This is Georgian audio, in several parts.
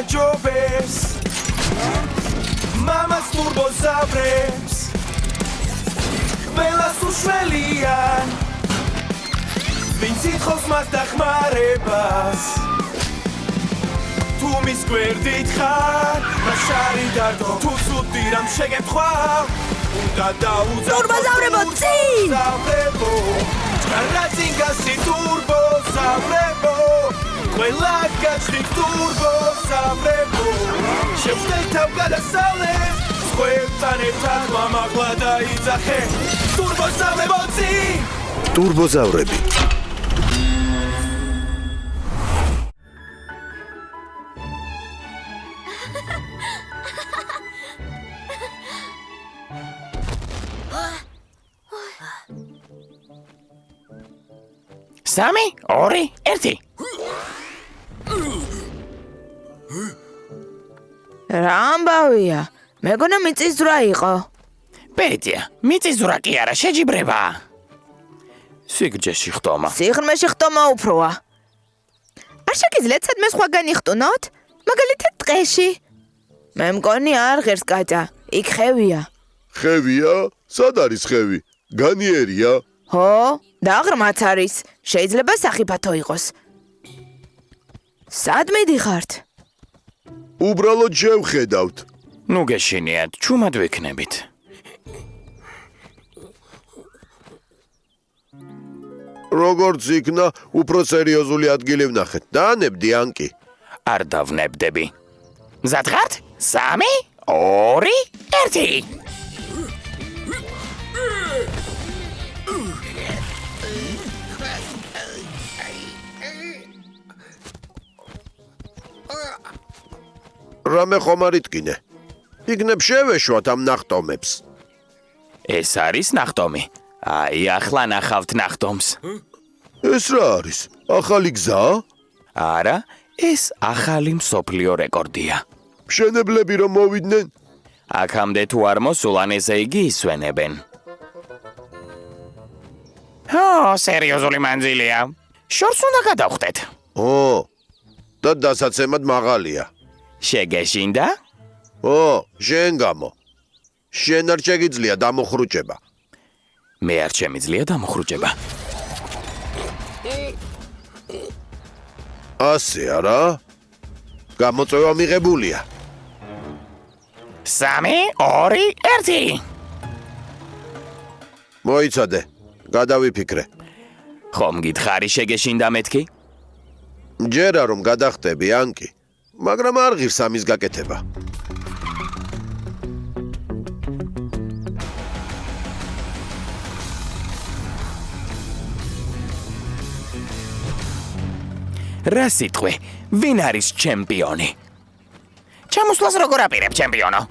გაჯობებს მამას ტურბოზავრებს ყველას უშველია ვინც ითხოვს მას დახმარებას თუ მის გვერდით ხარ მას შარი დარდო თუ ცუდი რამ შეგეთქვა უნდა დაუძახო ტურბოზავრებო წინ ჭარაძინგასი ტურბოზავრებო ყველა გაჩხით ტურბოზავრებო შევშლეთ თავ გადასავლეთ სხვებთან ერთად მამაღლა დაიძახე ტურბოზავრებო წინ ტურბოზავრები სამი, ორი, ერთი. რა ამბავია? მეგონა მიწისძვრა იყო. პეტია, მიწისძვრა კი არა, შეჯიბრებაა. სიგრძეში ხტომა. სიღრმეში ხტომა უფროა. არ შეგიძლიათ სადმე სხვაგანი ხტუნოთ? მაგალითად ტყეში. მე მგონი არ ღერს კატა. იქ ხევია. ხევია? სად არის ხევი? განიერია? ხო, და ღრმაც არის. შეიძლება სახიფათო იყოს. სად მიდიხართ? უბრალოდ შევხედავთ. ნუ გეშინიათ, ჩუმად ვიქნებით. როგორც იქნა, უფრო სერიოზული ადგილი ვნახეთ. დაანებდი ანკი. არ დავნებდები. მზად ხართ? 3, 2, 1. რამე ხომ არ იტკინე? იქნებ შევეშვათ ამ ნახტომებს. ეს არის ნახტომი. აი, ახლა ნახავთ ნახტომს. ეს რა არის? ახალი გზა? არა, ეს ახალი მსოფლიო რეკორდია. მშენებლები რომ მოვიდნენ? აქამდე თუ არ მოსულან, ესე იგი ისვენებენ. ო, სერიოზული მანძილია. შორს უნდა გადავხდეთ. ო, და დასაცემად მაღალია. შეგეშინდა? ო, შენ გამო. შენ არ შეგიძლია დამოხრუჭება. მე არ შემიძლია დამოხრუჭება. ასე არა? გამოწვევა მიღებულია. 3, 2, 1. მოიცადე, გადავიფიქრე. ხომ გითხარი შეგეშინდა მეთქი? ჯერა რომ გადახტები ანკი, მაგრამ არ ღირს ამის გაკეთება. რა სიტყვი? ვინ არის ჩემპიონი? ჩამოსვლას როგორ აპირებ ჩემპიონო?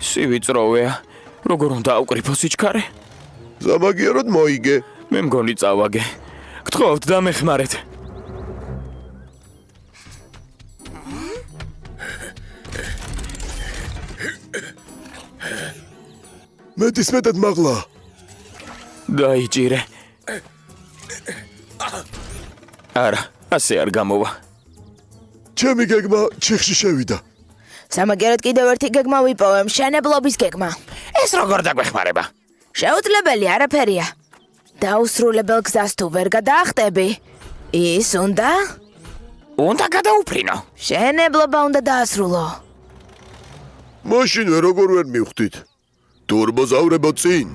სივიწროვეა. როგორ უნდა ავკრიფო სიჩქარე? ზამაგიეროდ მოიგე. მე მგონი წავაგე. გთხოვთ დამეხმარეთ. მეტისმეტად მაღლა. დაიჭირე. არა, ასე არ გამოვა. ჩემი გეგმა ჩიხში შევიდა. სამაგერად კიდევ ერთი გეგმა ვიპოვე, მშენებლობის გეგმა. ეს როგორ დაგვეხმარება? შეუძლებელი არაფერია. დაუსრულებელ გზას თუ ვერ გადაახტები, ის უნდა გადაუფრინო. შენებლობა უნდა დაასრულო. მაშინ როგორ ვერ მივხვდით? ტურბოზავრებო წინ.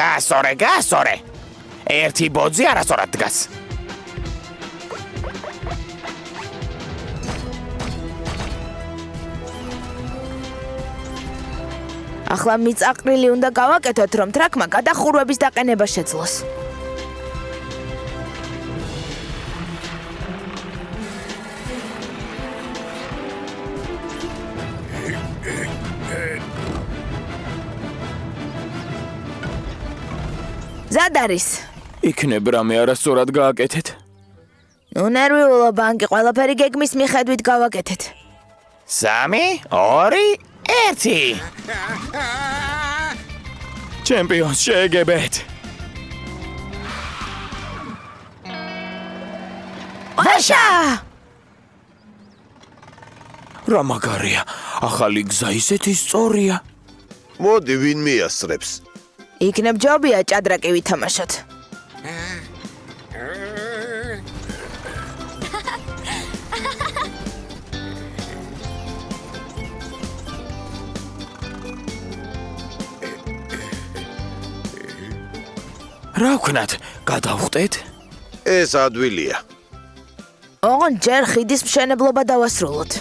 გასორე, გასორე. ერთი ბოძი არასწორად დგას. ახლა მიწაყრილი უნდა გავაკეთოთ, რომ ტრაქმა გადახურვების დაყენება შეძლოს. ზად არის. იქნებ რამე არასწორად გააკეთეთ. ნუ ნერვიულობ, ბანკი ყველაფერი გეგმის მიხედვით გავაკეთეთ. 3, 2, 1. ჩემპიონს შეეგებეთ. ვაშა! რა მაგარია, ახალი გზა ისეთი სწორია. მოდი ვინ მიასწრებს. იქნებ ჯობია ჭადრაკი ვითამაშოთ. რა ვქნათ, გადავხტეთ? ეს ადვილია. ოღონდ ჯერ ხიდის მშენებლობა დავასრულოთ.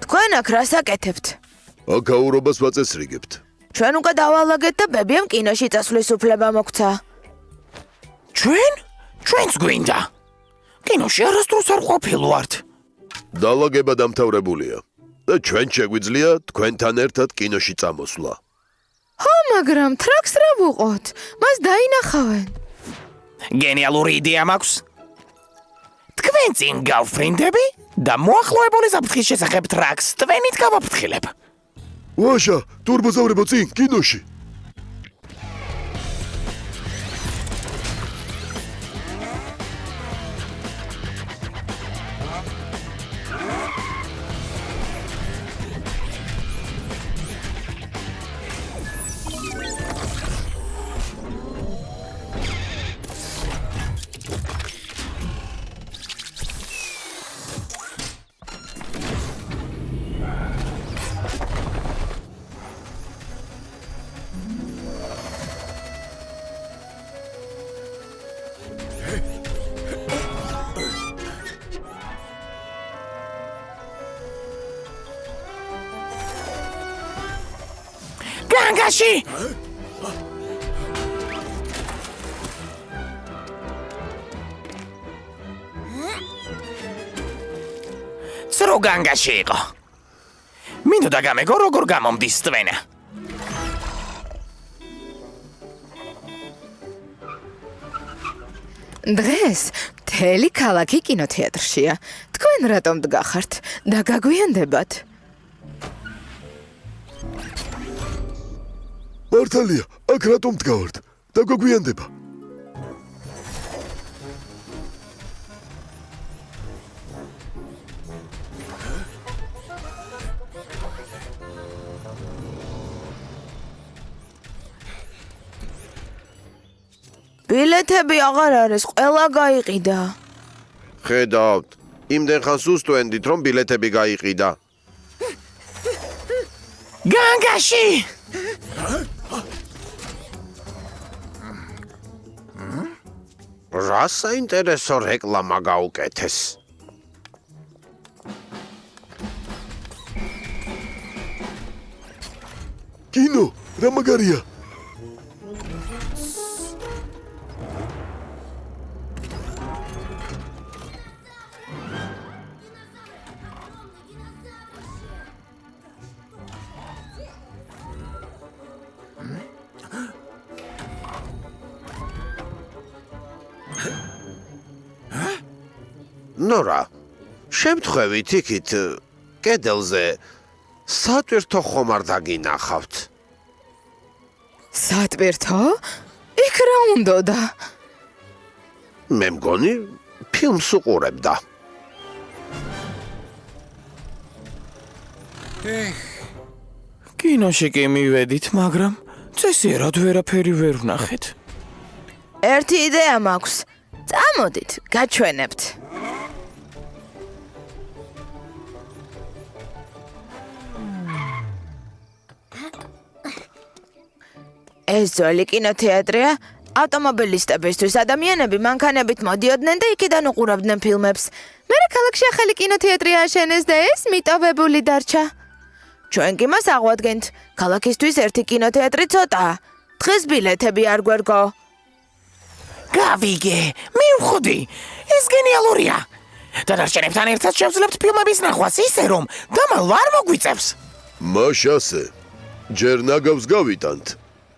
თქვენ აქ რას აკეთებთ? აქაურობას ვაწესრიგებთ. ჩვენ უკვე დავალაგეთ და ბებიამ კინოში წასვლის უფლება მოგვცა. ჩვენც გვინდა. კინოში არასდროს არ ყოფილვართ. დალაგება დამთავრებულია და ჩვენ შეგვიძლია თქვენთან ერთად კინოში წამოსვლა. ხო, მაგრამ ტრაქს რა ვუყოთ? მას დაინახავენ. გენიალური იდეა მაქვს. თქვენ წინ გავფრინდები და მოახლოებული საფრთხის შესახებ ტრაქს თქვენით გავაფრთხილებ. ვაშა, ტურბოზავრებო წინ კინოში. განგაში! სრო განგაში იყო. მინდოდა გამეგო როგორ გამომდის თვენა. დღეს მთელი ქალაქი კინოთეატრშია. თქვენ რატომ დგახართ და გაგვიანდებათ? მართალია, აქ რატომ დგავართ? და გაგვიანდება. ბილეთები აღარ არის, ყველა გაიყიდა. ხედავთ, იმდენ ხანს უსტვენდით, რომ ბილეთები გაიყიდა. განგაში! რა საინტერესო რეკლამა გაუკეთეს. კინო, რა მაგარია. ნორა, შემთხვევით იქით კედელზე სატვირთო ხომ არ დაგინახავთ? სატვირთო? იქ რა უნდოდა? მე მგონი ფილმს უყურებდა. კინოში კი მივედით, მაგრამ წესიერად ვერაფერი ვერ ვნახეთ. ერთი იდეა მაქვს. წამოდით, გაჩვენებთ. ეს ძველი კინოთეატრია. ავტომობილისტებისთვის ადამიანები მანქანებით მოდიოდნენ და იქიდან უყურებდნენ ფილმებს. მერე ქალაქში ახალი კინოთეატრი ააშენეს და ეს მიტოვებული დარჩა. ჩვენ კი მას აღვადგენთ. ქალაქისთვის ერთი კინოთეატრი ცოტაა. დღეს ბილეთები არ გვერგო. გავიგე, მივხვდი. ეს გენიალურია. დანარჩენებთან ერთად შევძლებთ ფილმების ნახვას ისე რომ დამალ არ მოგვიწევს. მაშასე, ჯერ ნაგავს გავიტანთ.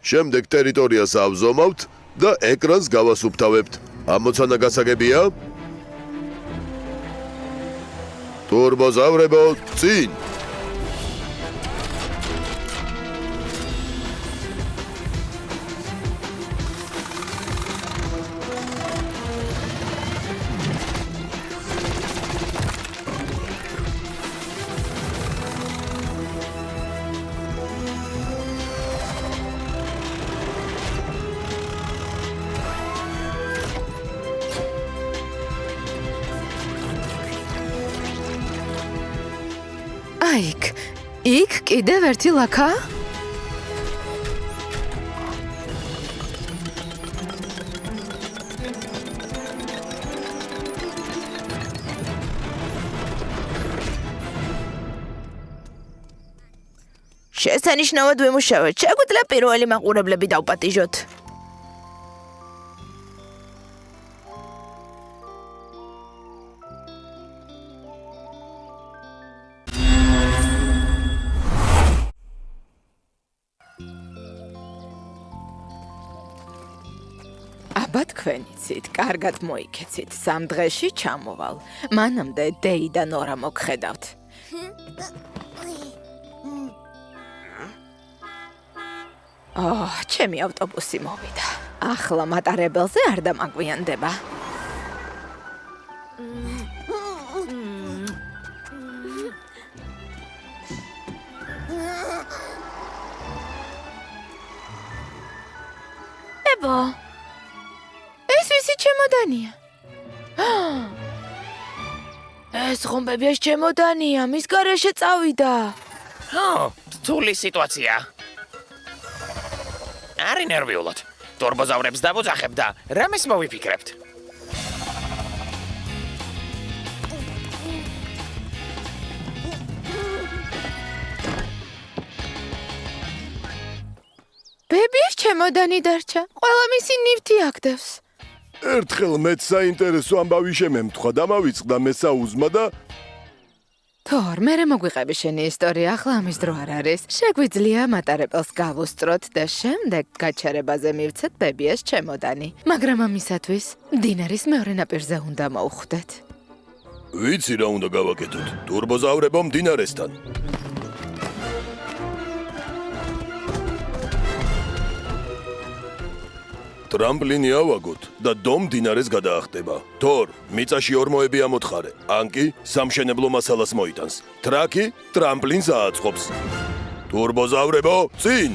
შემდეგ ტერიტორიას ავზომავთ და ეკრანს გავასუფთავებთ. ამოცანა გასაგებია? თურბოზავრებო, წინ! იქ კიდევ ერთი ლაქა? შესანიშნავად ვიმუშავეთ. შეგვიძლია პირველი მაყურებლები დავპატიჟოთ. აბა თქვენ იცით, კარგად მოიქეცით. 3 დღეში ჩამოვალ. მანამდე დეი და ნორა მოგხედავთ. ჩემი ავტობუსი მოვიდა. ახლა მატარებელზე არ დამაგვიანდება. ებო, ეს ვისი ჩემოდანია? ეს ხომბების ჩემოდანია, მის გარეშე წავიდა. რთული სიტუაცია. არ ინერვიულად. თურბოზავრებს დავუძახებ და რამეს მოვიფიქრებთ. ბებიის ჩემოდანი დარჩა. ყველა მისი ნივთი აგდებს. ერთხელ მეც საინტერესო ამბავი შემემთხვა და მავიწყდა მესაუზმა და თორ, მერე მოგვიყები შენი ისტორია, ახლა ამის დრო არ არის. შეგვიძლია მატარებელს გავუსწროთ და შემდეგ გაჩერებაზე მივცეთ ბებიას ჩემოდანი. მაგრამ ამისათვის დინარის მეორე ნაპირზე უნდა მოვხვდეთ. ვიცი რა უნდა გავაკეთოთ. თურბოზავრებო მდინარესთან. ტრამპლინი ავაგოთ და დომ დინარეს გადაახტება. თორ, მიწაში ორმოები ამოთხარე. ანკი სამშენებლო მასალას მოიტანს. ტრაკი ტრამპლინს ააწყობს. თურბოზავრებო, წინ!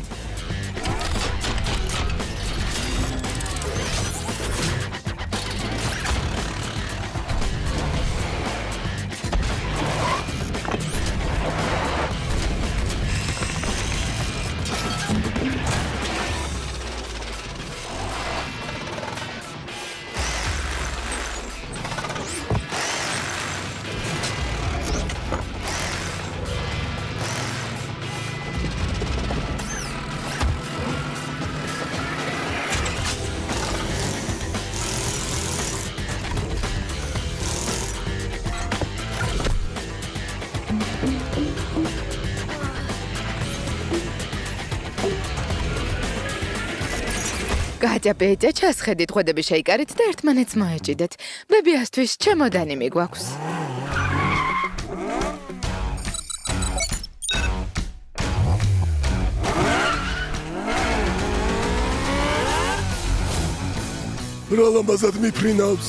გაჭა ბეჭა ჩასხედით, ხვედები შეიკარით და ერთმანეთს მოეჭიდეთ. ბებიასთვის ჩემოდანი მიგვაქვს. რა ლამაზად მიფრინავს.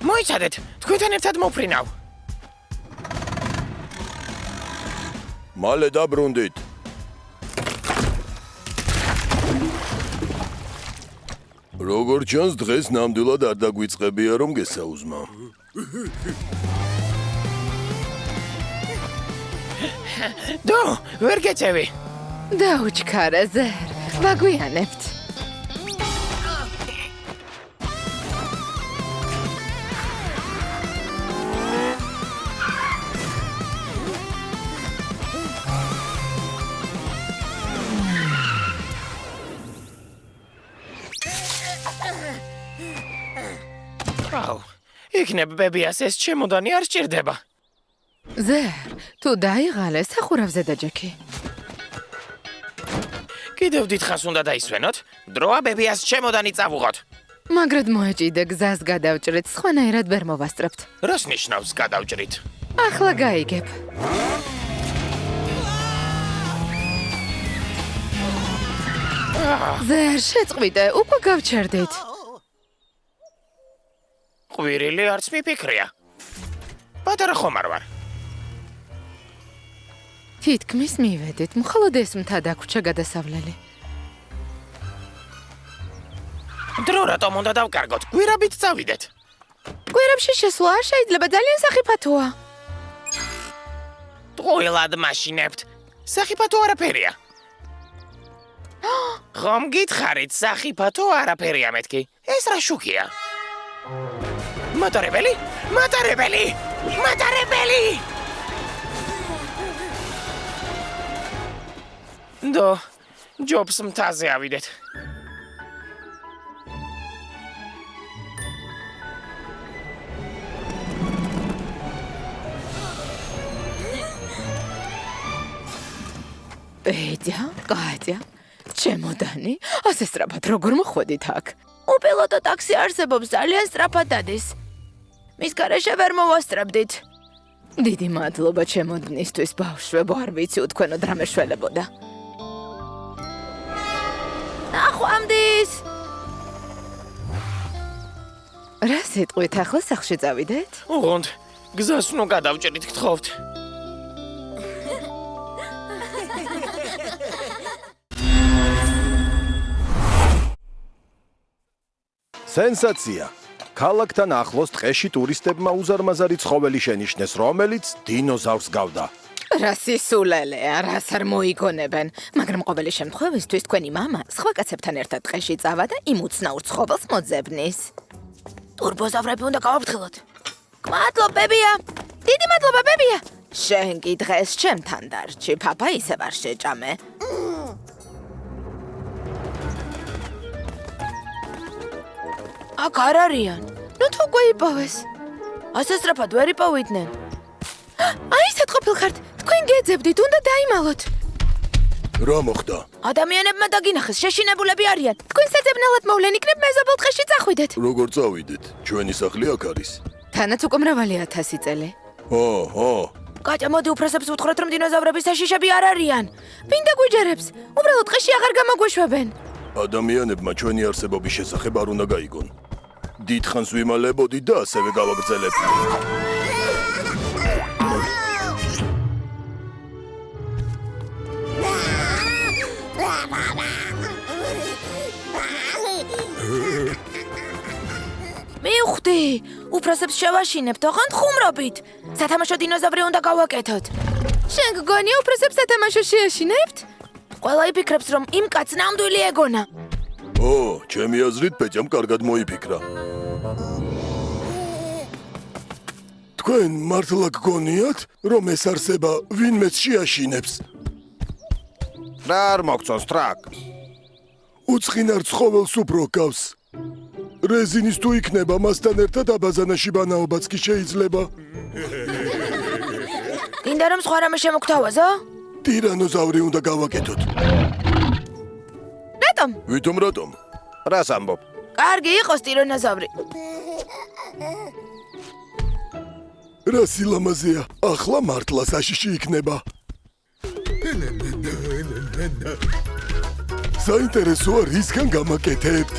მოიცადეთ, თქვენთან ერთად მოფრინავ. მალე დაბრუნდით. როგორ ჩანს დღეს ნამდვილად არ დაგვიწყებია რომ გესაუზმა. დო, ვერ გეწევი. დაუჩქარა ზერ. ვაგვიანებთ. აუ, იქნებ ბებიას ეს ჩემოდანი არ სჭირდება. ზერ, თუ დაიღალე სახურავზე დაჯექი. კიდევ დიდხანს უნდა დაისვენოთ. დროა ბებიას ჩემოდანი წავუღოთ. მაგრად მოეჭიდე გზას გადავჭრით, სხვანაირად ვერ მოვასწრებთ. რას ნიშნავს გადავჭრით? ახლა გაიგებ. ზერ, შეწყვიტე, უკვე გავჩერდით. ყვირილი არც მიფიქრია. პატარა ხომ არ ვარ. თითქმის მივედით, მხოლოდ ეს მთა დაგვრჩა გადასავლელი. დრო რატომ უნდა დავკარგოთ? გვირაბით წავიდეთ. გვერდში შესვლა შეიძლება ძალიან სახიფათოა. ტყუილად მაშინებთ. სახიფათო არაფერია. ხომ გითხარით, სახიფათო არაფერია მეთქი. ეს რა შუქია? მატარებელი? მატარებელი! მატარებელი! დო, ჯობს მთაზე ავიდეთ. ბედია, კატია, ჩემოდანი, ასე სწრაფად როგორ მოხვედით აქ? უპილოტო ტაქსი არსებობს, ძალიან სწრაფად დადის. მის გარეშე ვერ მოვასწრებდით. დიდი მადლობა ჩემოდნისთვის, ბავშვებო, არ ვიცი უთქვენოდ რა მეშველებოდა. ნახვამდის! რა სიტყვით ახლა სახლში წავიდეთ? უღონდ, გზას ნუ გადავჭრით, გთხოვთ. სენსაცია. ქალაქთან ახლოს ტყეში ტურისტებმა უზარმაზარი ცხოველი შენიშნეს, რომელიც დინოზავრს გავდა. რა სისულელეა, რას არ მოიგონებენ, მაგრამ ყოველი შემთხვევისთვის თქვენი მამა სხვა კაცებთან ერთად ტყეში წავა და იმ უცნაურ ცხოველს მოძებნის. ტურბოზავრები უნდა გავაფრთხილოთ. მადლობა, ბებია. დიდი მადლობა, ბებია. შენ კი დღეს ჩემთან დარჩი, პაპა ისევ არ შეჭამე. აქ არ არიან. ნუ თუ უკვე იპოვეს. ასე სწრაფად ვერ იპოვიდნენ. აი ისეთ ყოფილხართ, თქვენ გეძებდით, უნდა დაიმალოთ. რა მოხდა? ადამიანებმა დაგინახეს, შეშინებულები არიან. თქვენ საძებნელად მოვლენ, იქნებ მეზობელ ტყეში წახვიდეთ. როგორ წავიდეთ? ჩვენი სახლი აქ არის. თანაც უკვე მრავალი 1000 წელი. ო. კატა, მოდი უფროსებს უთხრეთ, რომ დინოზავრების საშიშები არ არიან. ვინდა გვიჯერებს? უბრალოდ ტყეში აღარ გამოგვეშვებენ. ადამიანებმა ჩვენი არსებობის შესახებ არ უნდა გაიგონ. დიდხანს ვიმალებოდი და ასევე გავაგრძელებ. მივხვდი, უფროსებს შევაშინებთ, ოღონდ ხუმრობით. სათამაშო დინოზავრი უნდა გავაკეთოთ. შენ გგონია უფროსებს სათამაშო შეაშინებთ? ყველა იფიქრებს, რომ იმ კაცს ნამდვილი ეგონა. ო, ჩემი აზრით პეჭამ კარგად მოიფიქრა. თქვენ მართლა გგონიათ, რომ ეს არსება ვინმეც შეაშინებს? რა არ მოგწონს ტრაკ? უცხინარ ცხოველს უფრო გავს. რეზინის თუ იქნება მასთან ერთად აბაზანაში ბანაობაც კი შეიძლება. გინდა რომ სხვა რამე შემოგთავაზო? ტირანოზავრი უნდა გავაკეთოთ. რატომ? რატომ? რას ამბობ? კარგი იყოს ტირანოზავრი. რა სილამაზეა, ახლა მართლა საშიში იქნება. საინტერესოა რისგან გამაკეთებთ.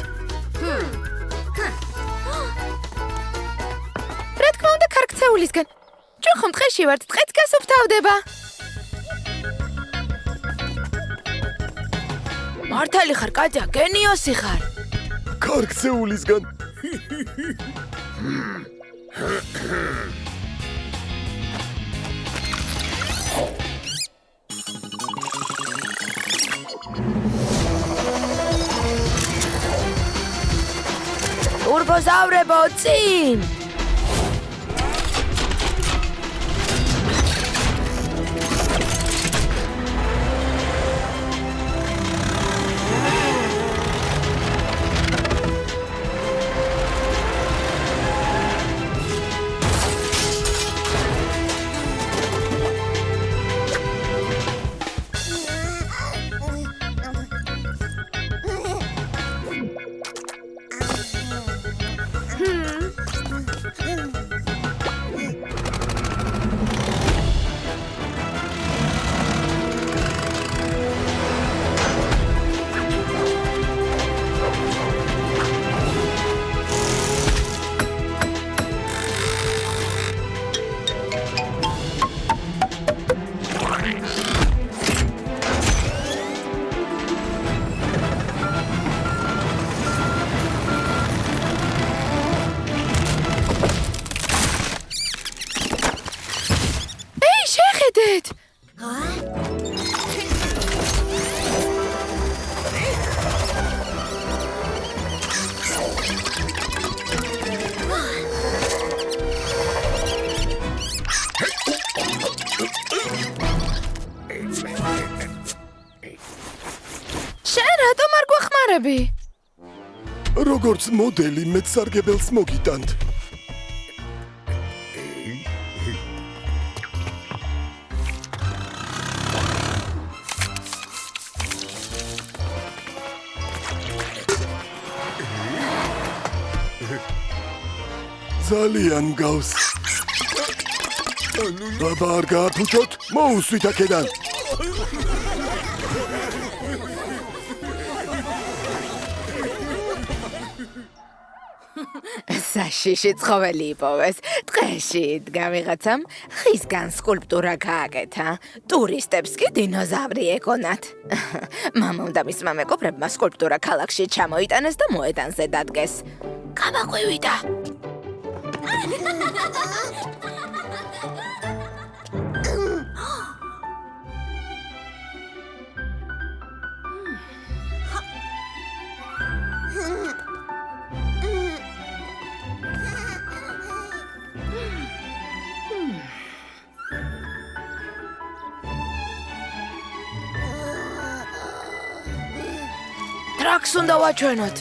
რა თქმა უნდა, ქარგცეულისგან. ჩვენ ხომ ტყეში ვართ, ტყეც გასუფთავდება. მართალი ხარ, კატია, გენიოსი ხარ. კარგცეულისგან. ტურბოზავრებო, წინ! შენ რატომ არ გვეხმარები? როგორც მოდელი მეცარგებელს მოგიტანთ. ძალიან გავს. აბა არ გააფუჭოთ, მოუსვით აქედან. საშიში ცხოველი იპოვეს. ტყეში იდგა ვიღაცამ ხისგან სკულპტურა გააკეთა. ტურისტებს კი დინოზავრი ეკონათ. მამამ და მისმა მეგობრებმა სკულპტურა ქალაქში ჩამოიტანეს და მოედანზე დადგეს. გამაყვივიდა. ტრაქს უნდა ვაჩვენოთ.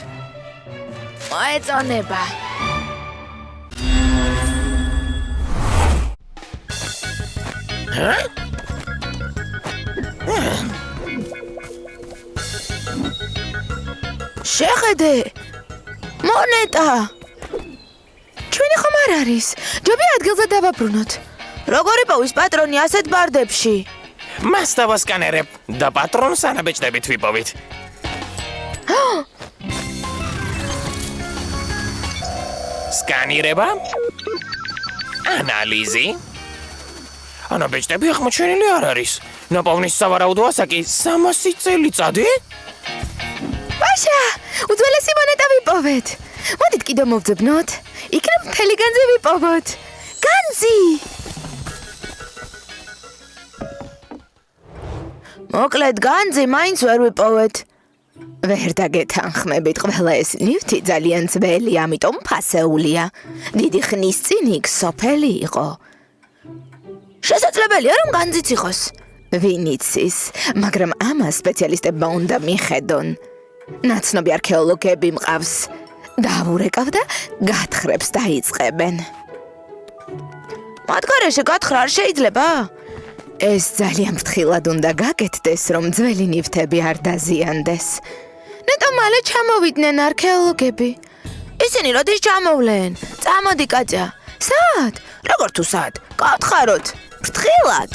მოეწონება. შეხედე. მონეტა. ჩვენი ხომ არ არის? ჯობია ადგილზე დავაბრუნოთ. როგორი პოვის პატრონი ასეთ ბარდებში? მას დავასკანერებ და პატრონს ანაბეჭდებით ვიპოვით. სკანირება, ანალიზი. ანაბეჭდები აღმოჩენილი არ არის. ნაპოვნის სავარაუდო ასაკი 300 წელიწადი? ბაშა, უძველესი მონეტა ვიპოვეთ. მოდით კიდევ მოვძებნოთ. იქნებ მთელი განძი ვიპოვოთ. განძი! მოკლედ განძი მაინც ვერ ვიპოვეთ. ვერ დაგეთანხმებით, ყველა ეს ნივთი ძალიან ძველი, ამიტომ ფასეულია. დიდი ხნის წინ იქ სოფელი იყო. შესაძლებელია, რომ განძიც იყოს. ვინ იცის, მაგრამ ამას სპეციალისტებმა უნდა მიხედონ. ნაცნობი არქეოლოგები მყავს. დავურეკავ და გათხრებს დაიწყებენ. მათ გარეშე გათხრა არ შეიძლება? ეს ძალიან ფრთხილად უნდა გაკეთდეს, რომ ძველი ნივთები არ დაზიანდეს. ნეტო მალე ჩამოვიდნენ არქეოლოგები. ისინი როდის ჩამოვლენ? წამოდი კატია. სად? როგორ თუ სად? გათხაროთ. ფრთხილად.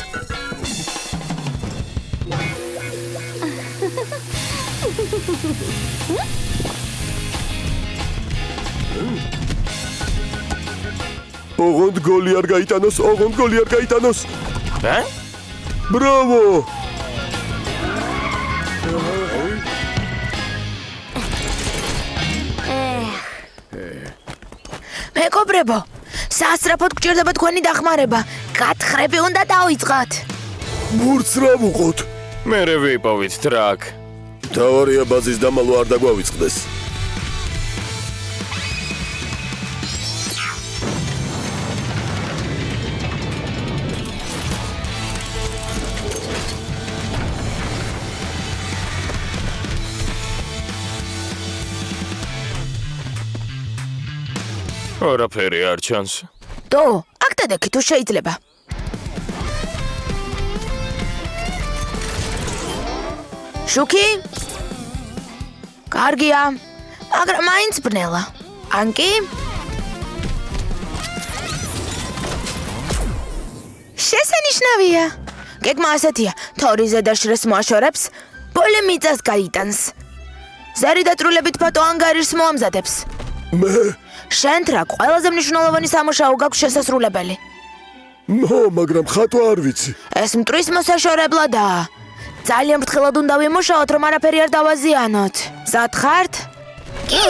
ოღონდ გოლი არ გაიტანოს, ოღონდ გოლი არ გაიტანოს. რა? ბრავო! მეგობრებო, სასწრაფოდ გჭირდება თქვენი დახმარება. გათხრები უნდა დავიწყოთ. მურც რა ვუყოთ? მერე ვიპოვით ტრაკ. თავარია ბაზის დამალვა არ დაგვავიწყდეს. არაფერი არ ჩანს. დო, აქ დადექი თუ შეიძლება. შუქი? კარგია, მაგრამ მაინც ბნელა. ანკი? შესანიშნავია. გეგმა ასეთია, თორი ზედაშრეს მოაშორებს, ბოლე მიწას გაიტანს. ზარი დაწრულებით ფოტო ანგარიშს მოამზადებს. მე შენ ტრაკ ყველაზე მნიშვნელოვანი სამუშაო გაქვს შესასრულებელი. მაგრამ ხატვა არ ვიცი. ეს მტრის მოსაშორებლადაა. ძალიან ფრთხილად უნდა ვიმუშაოთ, რომ არაფერი არ დავაზიანოთ. მზად ხართ? კი.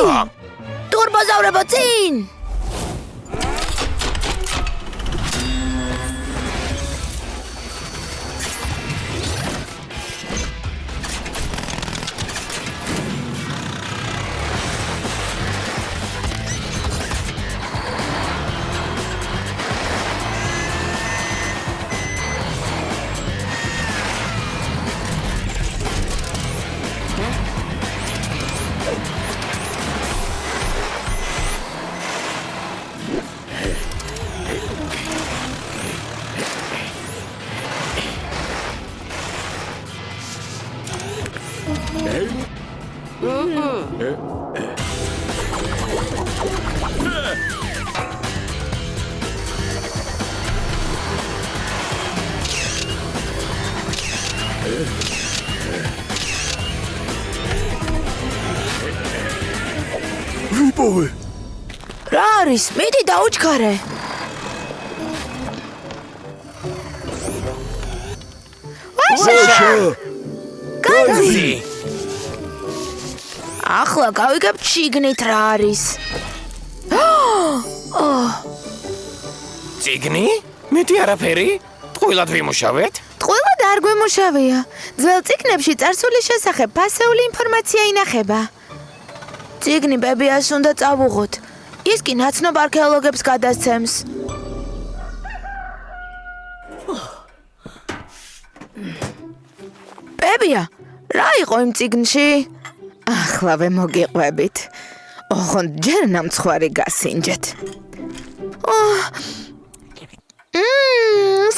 ტურბოზავრებო წინ! ვიპოვე. რა არის? მიდი დაუჩქარე. ვაშა! განძი! ახლა გავიგებ შიგნით რა არის. ციგნი? მეტი არაფერი? ტყუილად ვიმუშავეთ? ტყუილად არ გვემუშავია. ძველ წიგნებში წარსულის შესახებ ფასეული ინფორმაცია ინახება. ციგნი ბებიას უნდა წავუღოთ. ის კი ნაცნობ არქეოლოგებს გადასცემს. ბებია, რა იყო იმ ციგნში? ახლავე მოგიყვებით. ოღონდ ჯერ ნამცხვარი გასინჯეთ.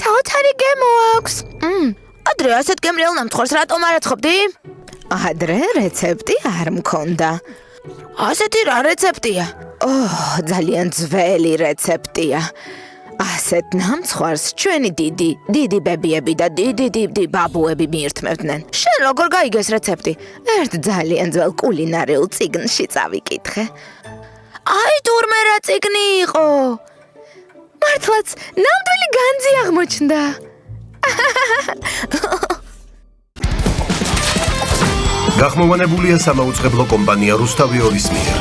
საოცარი გემო აქვს. ადრე ასეთ გემრიელ ნამცხვარს რატომ არ აწყობდი? ადრე რეცეპტი არ მქონდა. ასეთი რა რეცეპტია? ძალიან ძველი რეცეპტია. ასეთ ნამცხვარს ჩვენი დიდი ბებიები და დიდი ბაბუები მიირთმევდნენ. შენ როგორ გაიგეს რეცეპტი? ერთ ძალიან ძველ კულინარიულ წიგნში წავიკითხე. აი თურმე რა წიგნი იყო? მართლაც ნამდვილი განძი აღმოჩნდა. გახმოვანებულია სამაუწყებლო კომპანია რუსთავი ორის მიერ.